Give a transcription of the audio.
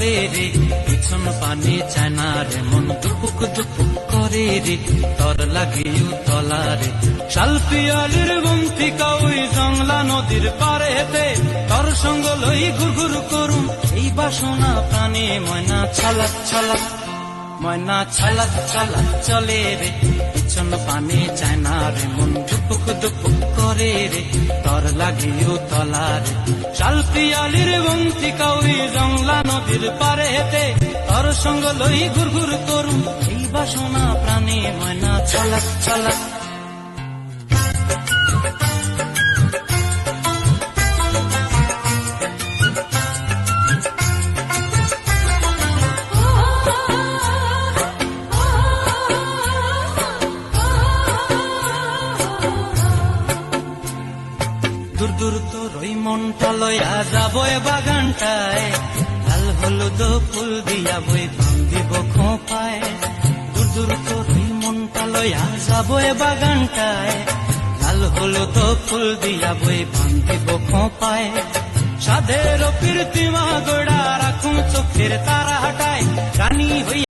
চলে রে, পিছন পানে চায় না রে, মন দুপুক দুপুক করে রে, তর লাগিও তলা রে। শালপিয়ালির বন্তিকা ওই জংলা নদীর পারেতে, তর সঙ্গ লই ঘুরঘুর করুম এই বাসনা প্রাণে। ময়না ছলাক ছলাক, ময়না ছলাক ছলাক চলে রে, পিছন পানে চায় না রে, মন দুপুক দুপুক করে রে, তর লাগিও তলা রে। শালপিয়ালির বন্তিকা ওই জংলা নদীর পারেতে, তর সঙ্গ লই ঘুরঘুর করুম এই বাসনা প্রাণে। ময়না ছলাক ছলাক। দূর দূর তোর ওই মনটা লয়া যাবো এ বাগানটায়, লাল হলুদ ফুল দিয়া বই বান্ধিব খোঁপায়। দূর দূর তোর ওই মনটা লয়া যাবো এ বাগানটায়, লাল হলুদ ফুল দিয়া বই বান্ধিব খোঁপায়। সাধের প্রীতিমা গোড়া রাখুন চোখের তারা হাটায়, রানী হইয়া